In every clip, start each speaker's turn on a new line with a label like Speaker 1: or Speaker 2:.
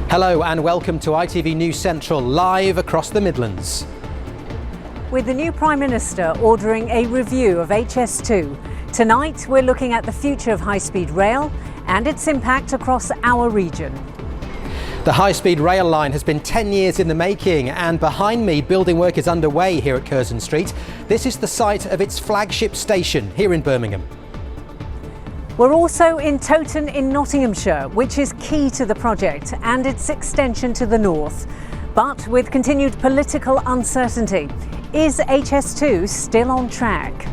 Speaker 1: Hello and welcome to ITV News Central, live across the Midlands.
Speaker 2: With the new Prime Minister ordering a review of HS2, tonight we're looking at the future of high-speed rail and its impact across our region.
Speaker 1: The high-speed rail line has been 10 years in the making, and behind me building work is underway here at Curzon Street. This is the site of its flagship station here in Birmingham.
Speaker 2: We're also in Towton in Nottinghamshire, which is key to the project and its extension to the north. But with continued political uncertainty, is HS2 still on track?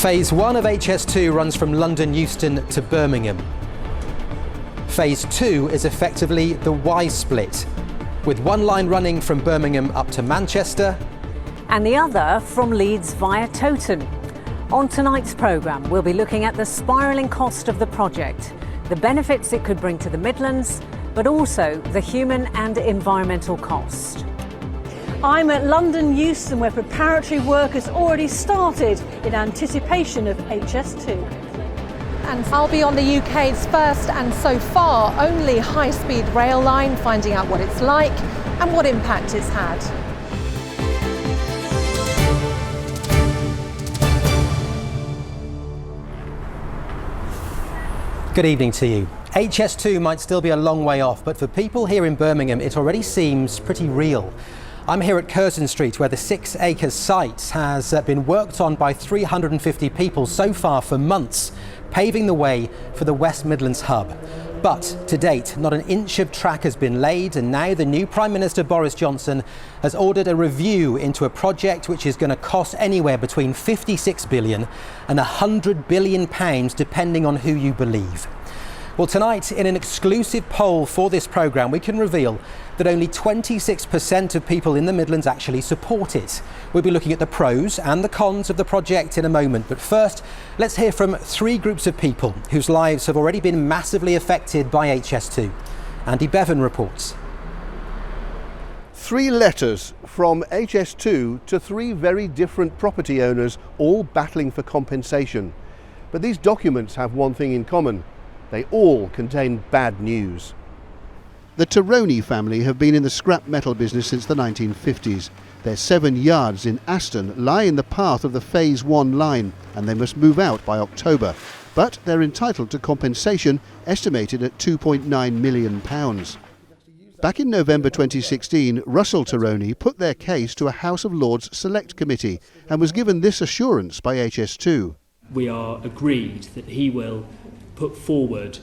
Speaker 1: Phase 1 of HS2 runs from London Euston to Birmingham. Phase 2 is effectively the Y-split, with one line running from Birmingham up to Manchester
Speaker 2: and the other from Leeds via Towton. On tonight's programme, we'll be looking at the spiralling cost of the project, the benefits it could bring to the Midlands, but also the human and environmental cost.
Speaker 3: I'm at London Euston, where preparatory work has already started in anticipation of HS2.
Speaker 4: And I'll be on the UK's first and so far only high-speed rail line, finding out what it's like and what impact it's had.
Speaker 1: Good evening to you. HS2 might still be a long way off, but for people here in Birmingham, it already seems pretty real. I'm here at Curzon Street, where the 6-acre site has been worked on by 350 people so far for months, paving the way for the West Midlands hub. But to date, not an inch of track has been laid, and now the new Prime Minister Boris Johnson has ordered a review into a project which is going to cost anywhere between 56 billion and 100 billion pounds, depending on who you believe. Well, tonight, in an exclusive poll for this programme, we can reveal that only 26% of people in the Midlands actually support it. We'll be looking at the pros and the cons of the project in a moment. But first, let's hear from three groups of people whose lives have already been massively affected by HS2. Andy Bevan reports.
Speaker 5: 3 letters from HS2 to 3 very different property owners, all battling for compensation. But these documents have one thing in common. They all contain bad news. The Taroney family have been in the scrap metal business since the 1950s. Their 7 yards in Aston lie in the path of the Phase 1 line, and they must move out by October. But they're entitled to compensation, estimated at £2.9 million. Back in November 2016, Russell Taroney put their case to a House of Lords Select Committee and was given this assurance by HS2.
Speaker 6: We are agreed that he will put forward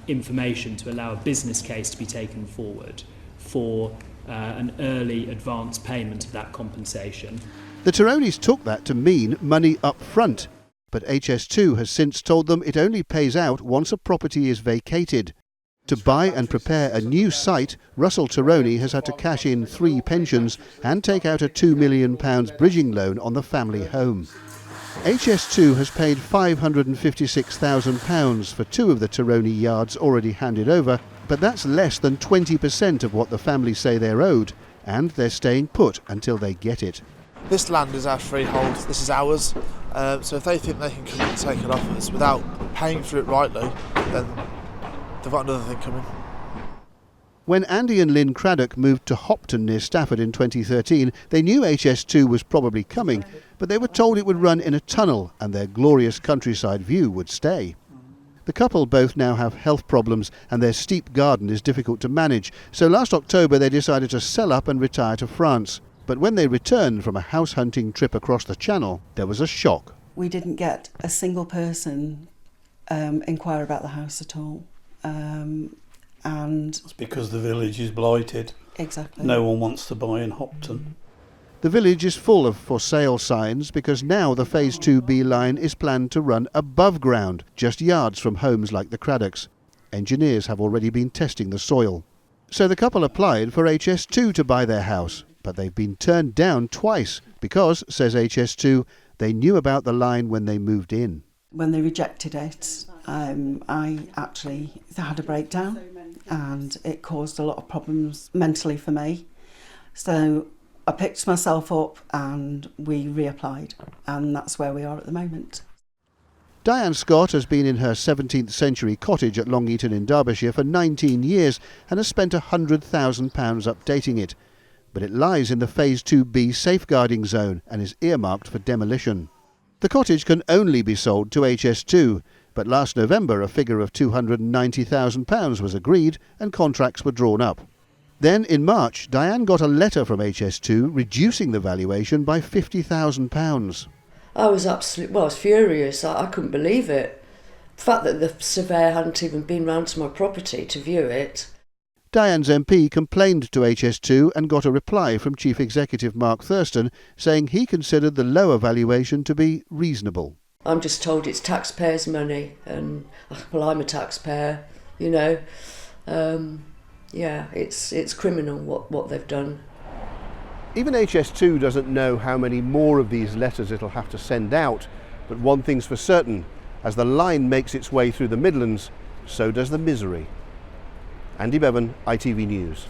Speaker 6: information to allow a business case to be taken forward for an early advance payment of that compensation.
Speaker 5: The Taroneys took that to mean money up front, but HS2 has since told them it only pays out once a property is vacated. To buy and prepare a new site, Russell Taroney has had to cash in 3 pensions and take out a £2 million bridging loan on the family home. HS2 has paid £556,000 for 2 of the Taroney yards already handed over, but that's less than 20% of what the family say they're owed, and they're staying put until they get it.
Speaker 7: This land is our freehold, this is ours, so if they think they can come and take it off us without paying for it rightly, then they've got another thing coming.
Speaker 5: When Andy and Lynn Craddock moved to Hopton near Stafford in 2013, they knew HS2 was probably coming, but they were told it would run in a tunnel and their glorious countryside view would stay. The couple both now have health problems and their steep garden is difficult to manage, so last October they decided to sell up and retire to France. But when they returned from a house hunting trip across the Channel, there was a shock.
Speaker 8: We didn't get a single person inquire about the house at all. And
Speaker 9: it's because the village is blighted.
Speaker 8: Exactly.
Speaker 9: No one wants to buy in Hopton.
Speaker 5: The village is full of for sale signs because now the Phase 2B line is planned to run above ground, just yards from homes like the Craddocks. Engineers have already been testing the soil. So the couple applied for HS2 to buy their house, but they've been turned down twice because, says HS2, they knew about the line when they moved in.
Speaker 8: When they rejected it, I actually had a breakdown and it caused a lot of problems mentally for me. So I picked myself up and we reapplied, and that's where we are at the moment.
Speaker 5: Diane Scott has been in her 17th century cottage at Long Eaton in Derbyshire for 19 years and has spent £100,000 updating it. But it lies in the Phase 2B safeguarding zone and is earmarked for demolition. The cottage can only be sold to HS2, but last November a figure of £290,000 was agreed and contracts were drawn up. Then in March, Diane got a letter from HS2 reducing the valuation by £50,000.
Speaker 10: I was absolutely, I was furious. I couldn't believe it. The fact that the surveyor hadn't even been round to my property to view it.
Speaker 5: Diane's MP complained to HS2 and got a reply from Chief Executive Mark Thurston saying he considered the lower valuation to be reasonable.
Speaker 10: I'm just told it's taxpayers' money, and well, I'm a taxpayer, you know. Yeah, it's criminal what they've done.
Speaker 5: Even HS2 doesn't know how many more of these letters it'll have to send out, but one thing's for certain, as the line makes its way through the Midlands, so does the misery. Andy Bevan, ITV News.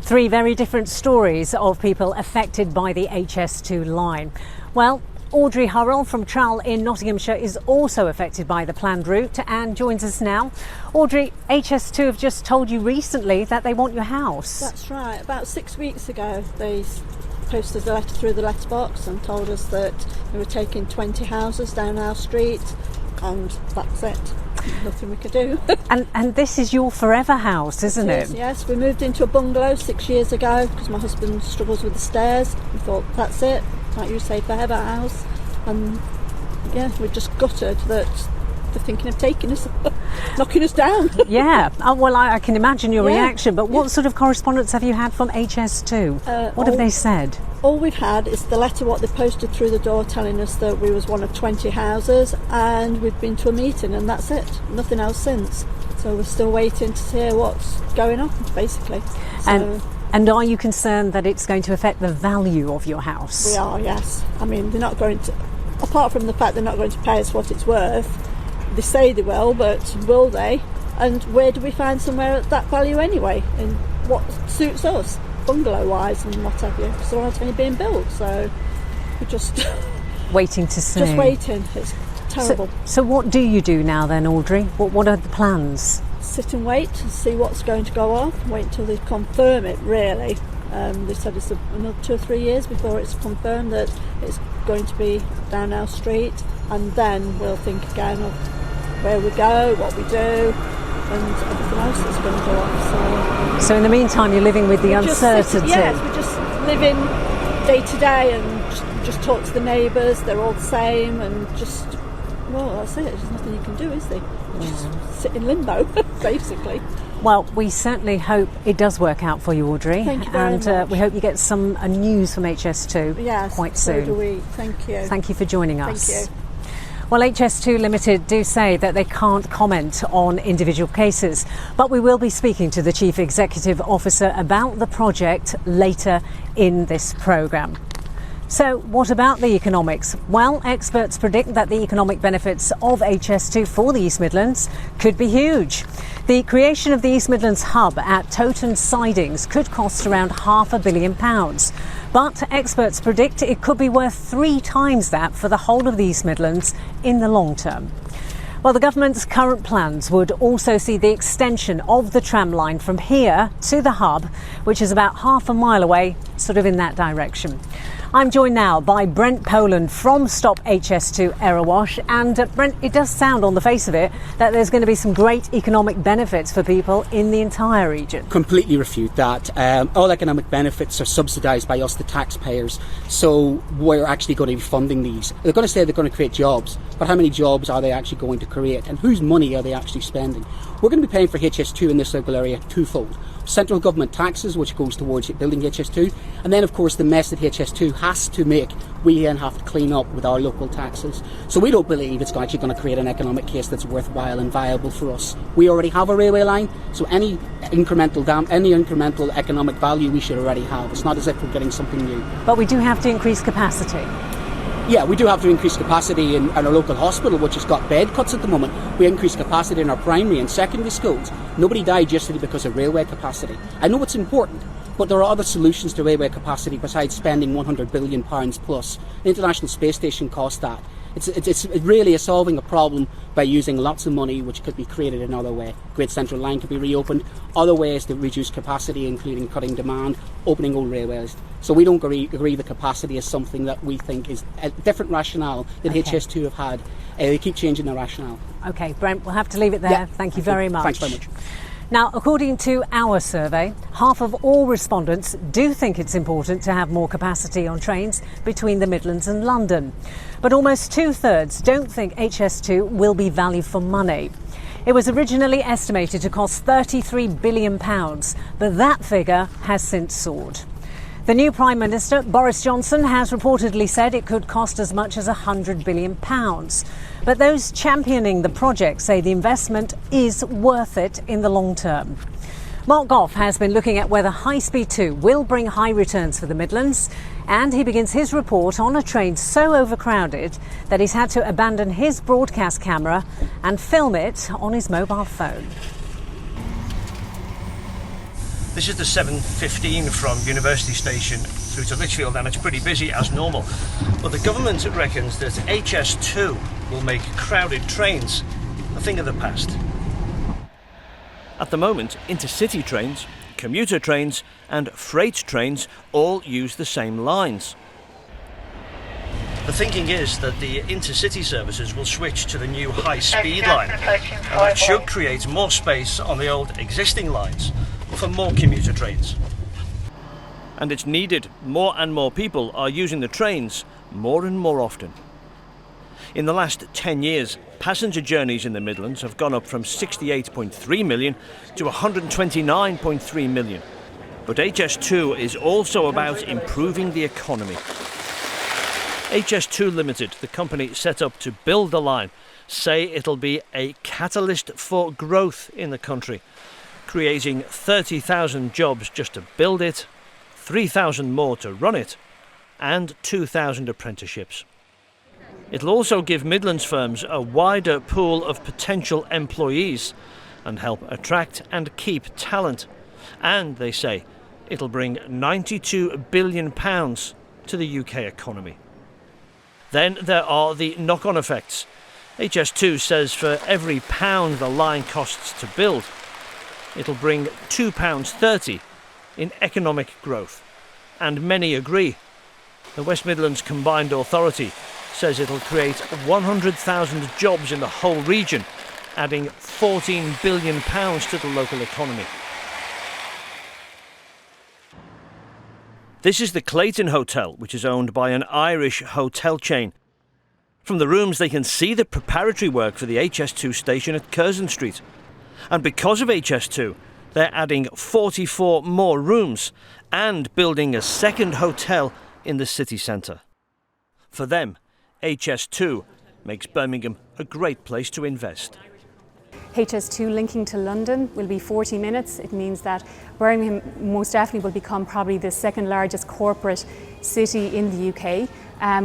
Speaker 2: Three very different stories of people affected by the HS2 line. Well, Audrey Hurrell from Trall in Nottinghamshire is also affected by the planned route and joins us now. Audrey, HS2 have just told you recently that they want your house.
Speaker 11: That's right. About 6 weeks ago they posted a letter through the letterbox and told us that they were taking 20 houses down our street, and that's it. Nothing we could do.
Speaker 2: and this is your forever house, isn't it?
Speaker 11: Yes, we moved into a bungalow 6 years ago because my husband struggles with the stairs. We thought, that's it, like you say, forever house. And yeah, we're just gutted that they're thinking of taking us, knocking us down.
Speaker 2: Yeah, well, I can imagine your reaction, but what sort of correspondence have you had from HS2? What have they said?
Speaker 11: All we've had is the letter what they posted through the door telling us that we was one of 20 houses, and we've been to a meeting, and that's it. Nothing else since. So we're still waiting to hear what's going on, basically.
Speaker 2: And are you concerned that it's going to affect the value of your house?
Speaker 11: We are, yes. I mean, they're not going to, apart from the fact they're not going to pay us what it's worth, they say they will, but will they? And where do we find somewhere at that value anyway? And what suits us, bungalow-wise and what have you? Because there aren't any being built, so we're just
Speaker 2: waiting to see.
Speaker 11: Just waiting. It's terrible.
Speaker 2: So what do you do now then, Audrey? What are the plans?
Speaker 11: Sit and wait and see what's going to go on. Wait until they confirm it, really. They said it's another 2 or 3 years before it's confirmed that it's going to be down our street, and then we'll think again of where we go, what we do, and everything else that's going to go on. So
Speaker 2: in the meantime, you're living with the uncertainty.
Speaker 11: Yes, we're just living day to day and just talk to the neighbours. They're all the same, and just, well, that's it. There's nothing you can do, is there? Just sit in limbo, basically.
Speaker 2: Well, we certainly hope it does work out for you, Audrey.
Speaker 11: Thank you very much.
Speaker 2: We hope you get some news from HS2 quite soon.
Speaker 11: So do we. Thank you.
Speaker 2: Thank you for joining us.
Speaker 11: Thank you.
Speaker 2: Well, HS2 Limited do say that they can't comment on individual cases, but we will be speaking to the Chief Executive Officer about the project later in this programme. So what about the economics? Well, experts predict that the economic benefits of HS2 for the East Midlands could be huge. The creation of the East Midlands hub at Toton Sidings could cost around £500 million. But experts predict it could be worth 3 times that for the whole of the East Midlands in the long term. Well, the government's current plans would also see the extension of the tram line from here to the hub, which is about half a mile away, sort of in that direction. I'm joined now by Brent Poland from Stop HS2 Erewash. And Brent, it does sound on the face of it that there's going to be some great economic benefits for people in the entire region.
Speaker 12: Completely refute that. All economic benefits are subsidised by us, the taxpayers. So we're actually going to be funding these. They're going to say they're going to create jobs, but how many jobs are they actually going to create? And whose money are they actually spending? We're going to be paying for HS2 in this local area twofold. Central government taxes, which goes towards building HS2, and then of course the mess that HS2 has to make, we then have to clean up with our local taxes. So we don't believe it's actually going to create an economic case that's worthwhile and viable for us. We already have a railway line, so any incremental economic value we should already have. It's not as if we're getting something new.
Speaker 2: But we do have to increase capacity.
Speaker 12: Yeah, we do have to increase capacity in our local hospital, which has got bed cuts at the moment. We increase capacity in our primary and secondary schools. Nobody died yesterday because of railway capacity. I know it's important, but there are other solutions to railway capacity besides spending £100 billion plus. The International Space Station costs that. It really is solving a problem by using lots of money which could be created another way. Great Central Line could be reopened, other ways to reduce capacity including cutting demand, opening old railways. So we don't agree the capacity is something that we think is a different rationale that HS2 have had. They keep changing their rationale.
Speaker 2: OK, Brent, we'll have to leave it there.
Speaker 12: Yeah.
Speaker 2: Thank you very much.
Speaker 12: Thanks very much.
Speaker 2: Now, according to our survey, half of all respondents do think it's important to have more capacity on trains between the Midlands and London. But almost 2/3 don't think HS2 will be value for money. It was originally estimated to cost £33 billion, but that figure has since soared. The new Prime Minister, Boris Johnson, has reportedly said it could cost as much as £100 billion. But those championing the project say the investment is worth it in the long term. Mark Goff has been looking at whether High Speed 2 will bring high returns for the Midlands, and he begins his report on a train so overcrowded that he's had to abandon his broadcast camera and film it on his mobile phone.
Speaker 13: This is the 7:15 from University Station through to Lichfield, and it's pretty busy as normal. But the government reckons that HS2 will make crowded trains a thing of the past. At the moment, intercity trains, commuter trains and freight trains all use the same lines. The thinking is that the intercity services will switch to the new high-speed line, and that should create more space on the old existing lines for more commuter trains. And it's needed. More and more people are using the trains more and more often. In the last 10 years, passenger journeys in the Midlands have gone up from 68.3 million to 129.3 million. But HS2 is also about improving the economy. HS2 Limited, the company set up to build the line, say it'll be a catalyst for growth in the country, creating 30,000 jobs just to build it, 3,000 more to run it, and 2,000 apprenticeships. It'll also give Midlands firms a wider pool of potential employees and help attract and keep talent. And, they say, it'll bring £92 billion to the UK economy. Then there are the knock-on effects. HS2 says for every pound the line costs to build, it'll bring £2.30 in economic growth. And many agree. The West Midlands Combined Authority says it'll create 100,000 jobs in the whole region, adding £14 billion to the local economy. This is the Clayton Hotel, which is owned by an Irish hotel chain. From the rooms they can see the preparatory work for the HS2 station at Curzon Street. And because of HS2, they're adding 44 more rooms and building a second hotel in the city centre. For them, HS2 makes Birmingham a great place to invest.
Speaker 14: HS2 linking to London will be 40 minutes. It means that Birmingham most definitely will become probably the second largest corporate city in the UK.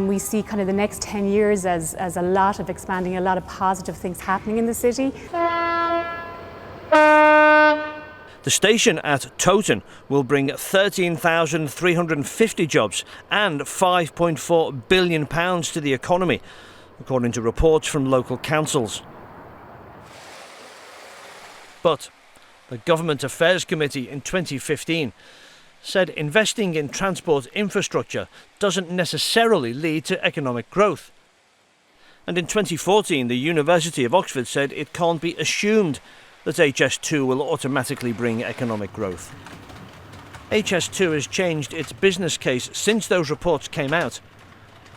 Speaker 14: We see kind of the next 10 years as a lot of expanding, a lot of positive things happening in the city.
Speaker 13: The station at Towton will bring 13,350 jobs and £5.4 billion to the economy, according to reports from local councils. But the Government Affairs Committee in 2015 said investing in transport infrastructure doesn't necessarily lead to economic growth. And in 2014, the University of Oxford said it can't be assumed that HS2 will automatically bring economic growth. HS2 has changed its business case since those reports came out,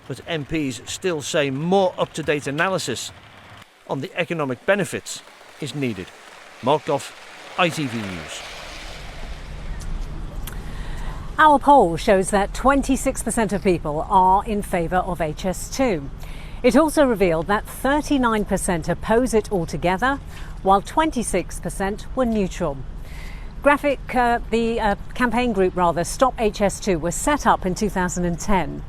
Speaker 13: but MPs still say more up-to-date analysis on the economic benefits is needed. Mark Goff, ITV News.
Speaker 2: Our poll shows that 26% of people are in favour of HS2. It also revealed that 39% oppose it altogether, while 26% were neutral. The campaign group Stop HS2 was set up in 2010.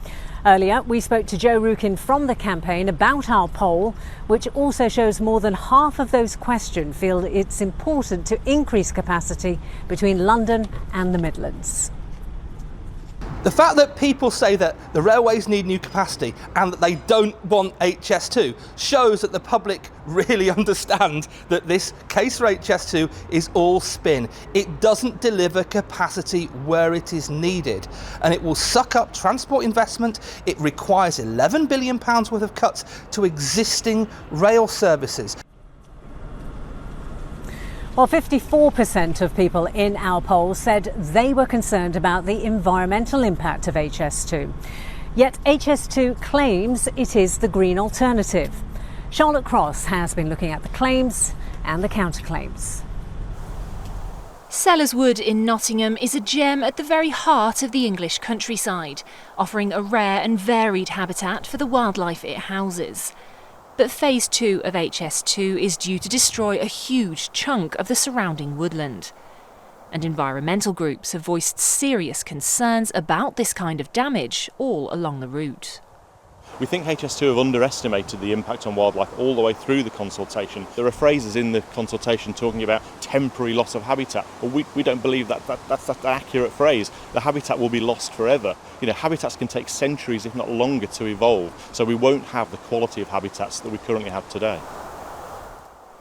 Speaker 2: Earlier, we spoke to Joe Rukin from the campaign about our poll, which also shows more than half of those questioned feel it's important to increase capacity between London and the Midlands.
Speaker 15: The fact that people say that the railways need new capacity and that they don't want HS2 shows that the public really understand that this case for HS2 is all spin. It doesn't deliver capacity where it is needed, and it will suck up transport investment. It requires £11 billion worth of cuts to existing rail services.
Speaker 2: Well, 54% of people in our poll said they were concerned about the environmental impact of HS2. Yet HS2 claims it is the green alternative. Charlotte Cross has been looking at the claims and the counterclaims.
Speaker 16: Sellers Wood in Nottingham is a gem at the very heart of the English countryside, offering a rare and varied habitat for the wildlife it houses. But Phase 2 of HS2 is due to destroy a huge chunk of the surrounding woodland. And environmental groups have voiced serious concerns about this kind of damage all along the route.
Speaker 17: We think HS2 have underestimated the impact on wildlife all the way through the consultation. There are phrases in the consultation talking about temporary loss of habitat. Well, we don't believe that's an accurate phrase. The habitat will be lost forever. Habitats can take centuries, if not longer, to evolve, so we won't have the quality of habitats that we currently have today.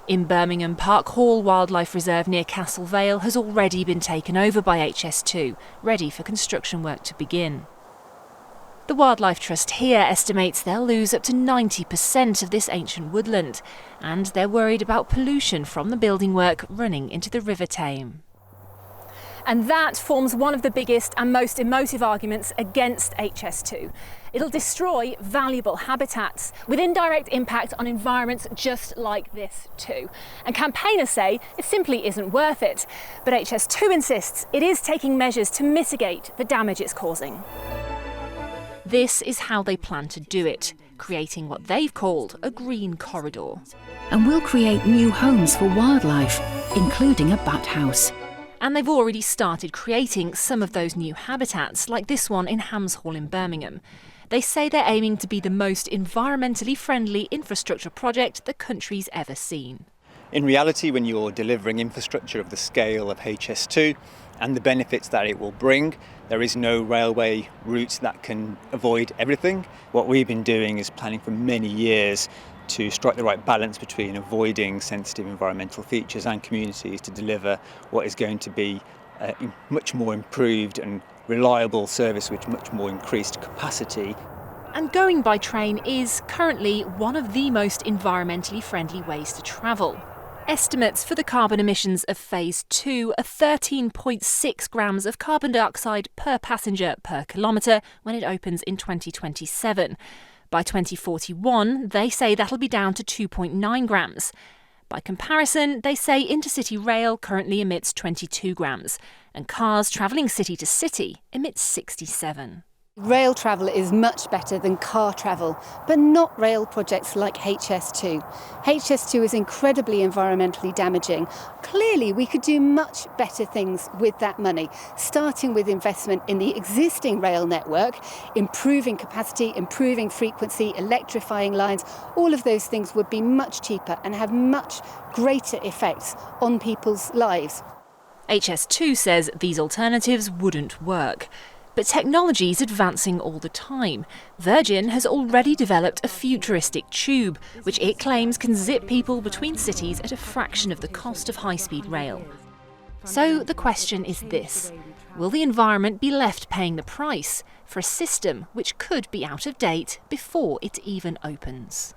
Speaker 16: In Birmingham, Park Hall Wildlife Reserve near Castle Vale has already been taken over by HS2, ready for construction work to begin. The Wildlife Trust here estimates they'll lose up to 90% of this ancient woodland, and they're worried about pollution from the building work running into the River Tame.
Speaker 18: And that forms one of the biggest and most emotive arguments against HS2. It'll destroy valuable habitats with indirect impact on environments just like this too. And campaigners say it simply isn't worth it. But HS2 insists it is taking measures to mitigate the damage it's causing.
Speaker 16: This is how they plan to do it, creating what they've called a green corridor.
Speaker 19: And will create new homes for wildlife, including a bat house.
Speaker 16: And they've already started creating some of those new habitats, like this one in Hams Hall in Birmingham. They say they're aiming to be the most environmentally friendly infrastructure project the country's ever seen.
Speaker 20: In reality, when you're delivering infrastructure of the scale of HS2 and the benefits that it will bring, there is no railway route that can avoid everything. What we've been doing is planning for many years to strike the right balance between avoiding sensitive environmental features and communities to deliver what is going to be a much more improved and reliable service with much more increased capacity.
Speaker 16: And going by train is currently one of the most environmentally friendly ways to travel. Estimates for the carbon emissions of Phase 2 are 13.6 grams of carbon dioxide per passenger per kilometre when it opens in 2027. By 2041, they say that'll be down to 2.9 grams. By comparison, they say intercity rail currently emits 22 grams, and cars travelling city to city emit 67.
Speaker 21: Rail travel is much better than car travel, but not rail projects like HS2. HS2 is incredibly environmentally damaging. Clearly, we could do much better things with that money, starting with investment in the existing rail network, improving capacity, improving frequency, electrifying lines. All of those things would be much cheaper and have much greater effects on people's lives.
Speaker 16: HS2 says these alternatives wouldn't work. But technology is advancing all the time. Virgin has already developed a futuristic tube, which it claims can zip people between cities at a fraction of the cost of high-speed rail. So the question is this: will the environment be left paying the price for a system which could be out of date before it even opens?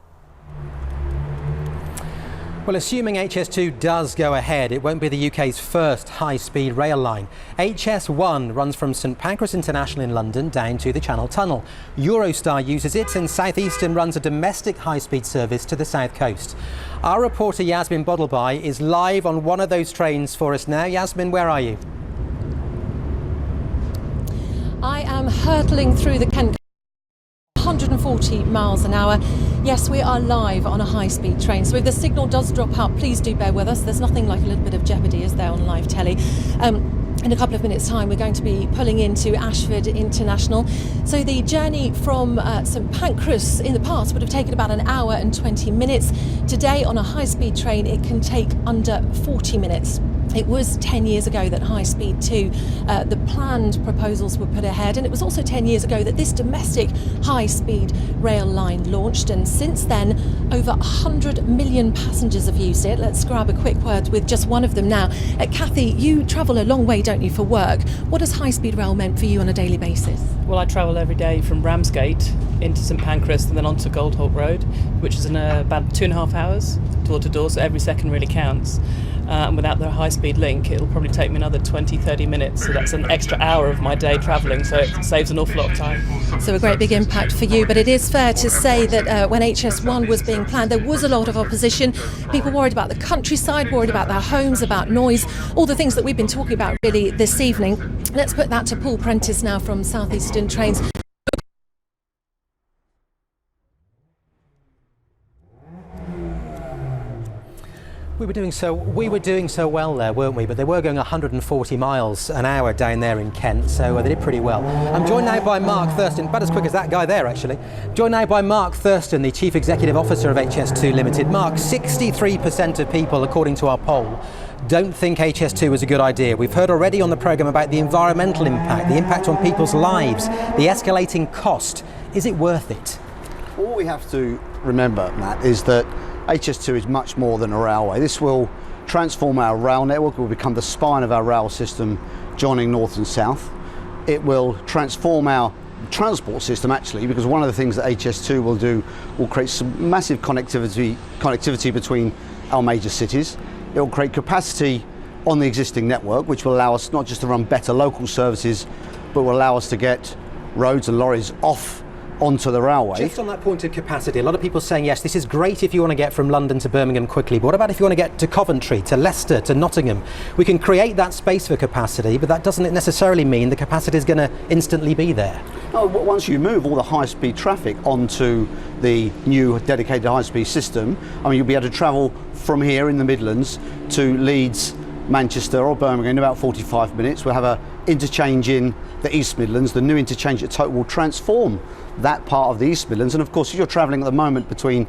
Speaker 1: Well, assuming HS2 does go ahead, it won't be the UK's first high-speed rail line. HS1 runs from St Pancras International in London down to the Channel Tunnel. Eurostar uses it, and South Eastern runs a domestic high-speed service to the south coast. Our reporter Yasmin Bodelbai is live on one of those trains for us now. Yasmin, where are you?
Speaker 4: I am hurtling through the Kent 140 miles an hour. Yes, we are live on a high-speed train, so if the signal does drop out, please do bear with us. There's nothing like a little bit of jeopardy, is there, on live telly? In a couple of minutes' time, we're going to be pulling into Ashford International. So the journey from St Pancras in the past would have taken about an hour and 20 minutes. Today, on a high-speed train, it can take under 40 minutes. It was 10 years ago that High Speed 2, the planned proposals were put ahead, and it was also 10 years ago that this domestic high-speed rail line launched, and since then over 100 million passengers have used it. Let's grab a quick word with just one of them now. Kathy, you travel a long way, don't you, for work? What has high-speed rail meant for you on a daily basis?
Speaker 3: Well, I travel every day from Ramsgate into St Pancras and then onto Goldholt Road, which is in about 2.5 hours door to door, so every second really counts. And without the high-speed link, it'll probably take me another 20-30 minutes, so that's an extra hour of my day travelling, so it saves an awful lot of time.
Speaker 4: So a great big impact for you, but it is fair to say that when HS1 was being planned, there was a lot of opposition. People worried about the countryside, worried about their homes, about noise, all the things that we've been talking about really this evening. Let's put that to Paul Prentice now from South Eastern Trains.
Speaker 1: We were doing so well there, weren't we? But they were going 140 miles an hour down there in Kent, so they did pretty well. I'm joined now by Mark Thurston, about as quick as that guy there actually. Joined now by Mark Thurston, the Chief Executive Officer of HS2 Limited. Mark, 63% of people, according to our poll, don't think HS2 is a good idea. We've heard already on the programme about the environmental impact, the impact on people's lives, the escalating cost. Is it worth it?
Speaker 22: All we have to remember, Matt, is that HS2 is much more than a railway. This will transform our rail network. It will become the spine of our rail system, joining north and south. It will transform our transport system, actually, because one of the things that HS2 will do will create some massive connectivity between our major cities. It will create capacity on the existing network, which will allow us not just to run better local services, but will allow us to get roads and lorries off onto the railway.
Speaker 1: Just on that point of capacity, a lot of people saying, yes, this is great if you want to get from London to Birmingham quickly, but what about if you want to get to Coventry, to Leicester, to Nottingham? We can create that space for capacity, but that doesn't necessarily mean the capacity is going to instantly be there.
Speaker 22: No, once you move all the high-speed traffic onto the new dedicated high-speed system, I mean, you'll be able to travel from here in the Midlands to Leeds, Manchester or Birmingham in about 45 minutes. We'll have an interchange in the East Midlands. The new interchange at Tote will transform that part of the East Midlands, and of course if you're travelling at the moment between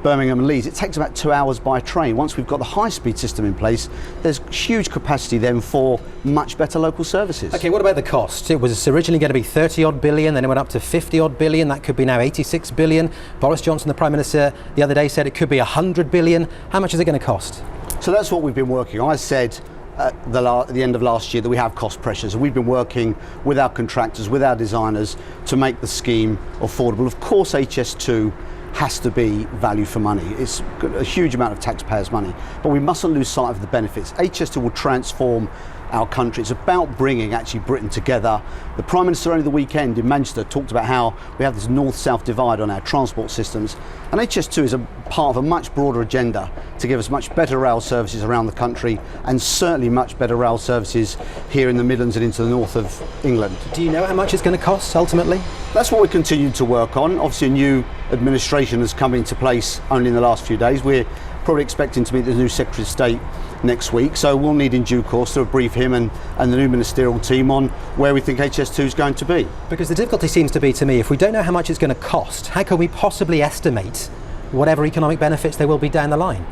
Speaker 22: Birmingham and Leeds, it takes about 2 hours by train. Once we've got the high-speed system in place, there's huge capacity then for much better local services.
Speaker 1: Okay, what about the cost? It was originally going to be 30 odd billion, then it went up to 50 odd billion, that could be now 86 billion. Boris Johnson, the Prime Minister, the other day said it could be 100 billion. How much is it going to cost?
Speaker 22: So that's what we've been working on. I said at the end of last year that we have cost pressures, and we've been working with our contractors, with our designers to make the scheme affordable. Of course HS2 has to be value for money. It's a huge amount of taxpayers' money, but we mustn't lose sight of the benefits. HS2 will transform our country. It's about bringing actually Britain together. The Prime Minister only the weekend in Manchester talked about how we have this north-south divide on our transport systems, and HS2 is a part of a much broader agenda to give us much better rail services around the country, and certainly much better rail services here in the Midlands and into the north of England.
Speaker 1: Do you know how much it's going to cost ultimately?
Speaker 22: That's what we're continuing to work on. Obviously a new administration has come into place only in the last few days. We're probably expecting to meet the new Secretary of State next week, so we'll need in due course to brief him and the new ministerial team on where we think HS2 is going to be.
Speaker 1: Because the difficulty seems to be, to me, if we don't know how much it's going to cost, how can we possibly estimate whatever economic benefits there will be down the line?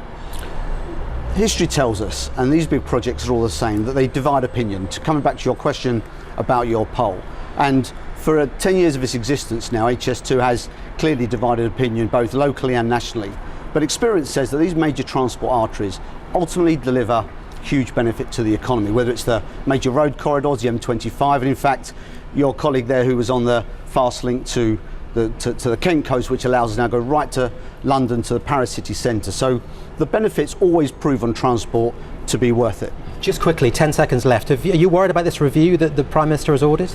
Speaker 22: History tells us, and these big projects are all the same, that they divide opinion. Coming back to your question about your poll, and for 10 years of its existence now, HS2 has clearly divided opinion both locally and nationally. But experience says that these major transport arteries ultimately deliver huge benefit to the economy, whether it's the major road corridors, the M25, and in fact your colleague there who was on the fast link to the Kent coast, which allows us now to go right to London, to the Paris city centre. So the benefits always prove on transport to be worth it.
Speaker 1: Just quickly, 10 seconds left. Are you worried about this review that the Prime Minister has ordered?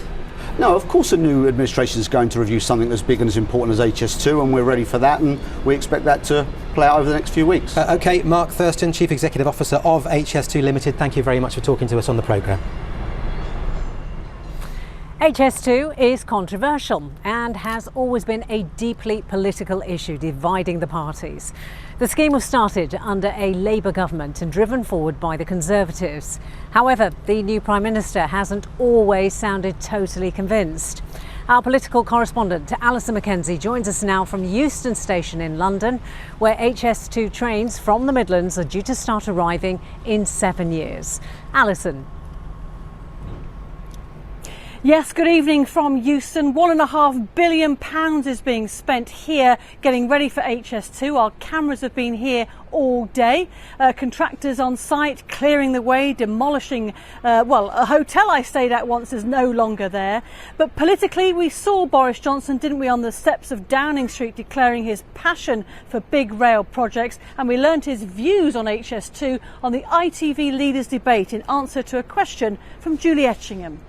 Speaker 22: No, of course a new administration is going to review something as big and as important as HS2, and we're ready for that, and we expect that to play out over the next few weeks.
Speaker 1: OK, Mark Thurston, Chief Executive Officer of HS2 Limited, thank you very much for talking to us on the programme.
Speaker 2: HS2 is controversial and has always been a deeply political issue dividing the parties. The scheme was started under a Labour government and driven forward by the Conservatives. However, the new Prime Minister hasn't always sounded totally convinced. Our political correspondent Alison Mackenzie joins us now from Euston Station in London, where HS2 trains from the Midlands are due to start arriving in 7 years. Alison.
Speaker 6: Yes, good evening from Euston. £1.5 billion is being spent here getting ready for HS2. Our cameras have been here all day. Contractors on site clearing the way, demolishing, a hotel I stayed at once is no longer there. But politically, we saw Boris Johnson, didn't we, on the steps of Downing Street declaring his passion for big rail projects. And we learned his views on HS2 on the ITV Leaders' Debate in answer to a question from Julie Etchingham.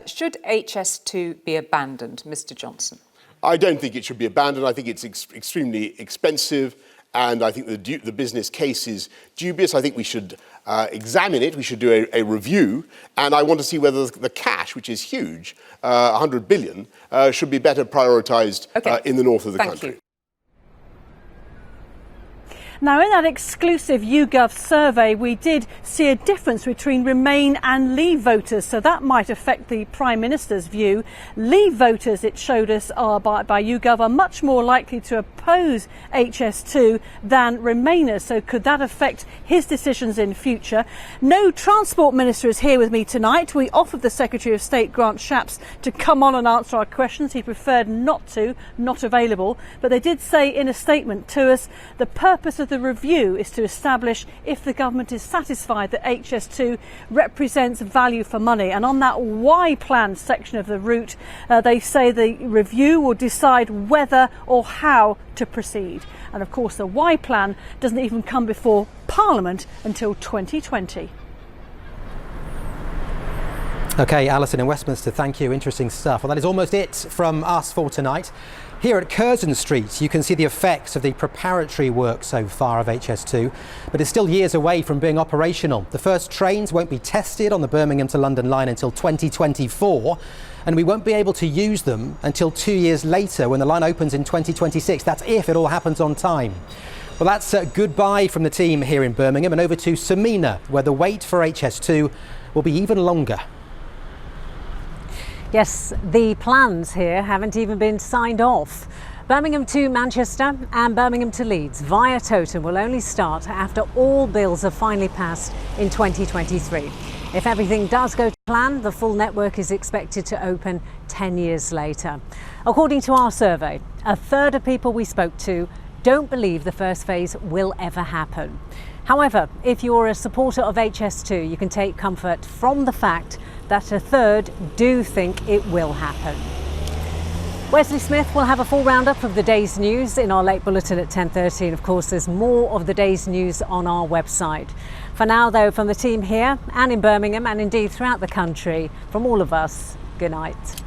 Speaker 7: Should HS2 be abandoned, Mr Johnson?
Speaker 23: I don't think it should be abandoned. I think it's extremely expensive, and I think the business case is dubious. I think we should examine it. We should do a review, and I want to see whether the cash, which is huge, 100 billion, should be better prioritised in the north of the country.
Speaker 6: You. Now, in that exclusive YouGov survey, we did see a difference between Remain and Leave voters, so that might affect the Prime Minister's view. Leave voters, it showed us, are by YouGov, are much more likely to oppose HS2 than Remainers, so could that affect his decisions in future? No Transport Minister is here with me tonight. We offered the Secretary of State, Grant Shapps, to come on and answer our questions. He preferred not available, but they did say in a statement to us the purpose of the review is to establish if the government is satisfied that HS2 represents value for money. And on that Y plan section of the route, they say the review will decide whether or how to proceed. And of course, the Y plan doesn't even come before Parliament until 2020.
Speaker 1: OK, Alison in Westminster, thank you. Interesting stuff. Well, that is almost it from us for tonight. Here at Curzon Street, you can see the effects of the preparatory work so far of HS2, but it's still years away from being operational. The first trains won't be tested on the Birmingham to London line until 2024, and we won't be able to use them until 2 years later when the line opens in 2026. That's if it all happens on time. Well, that's goodbye from the team here in Birmingham and over to Samina, where the wait for HS2 will be even longer.
Speaker 2: Yes, the plans here haven't even been signed off. Birmingham to Manchester and Birmingham to Leeds via Toton will only start after all bills are finally passed in 2023. If everything does go to plan, the full network is expected to open 10 years later. According to our survey, a third of people we spoke to don't believe the first phase will ever happen. However, if you're a supporter of HS2, you can take comfort from the fact that a third do think it will happen. Wesley Smith will have a full roundup of the day's news in our late bulletin at 10:30. And of course, there's more of the day's news on our website. For now, though, from the team here and in Birmingham and indeed throughout the country, from all of us, good night.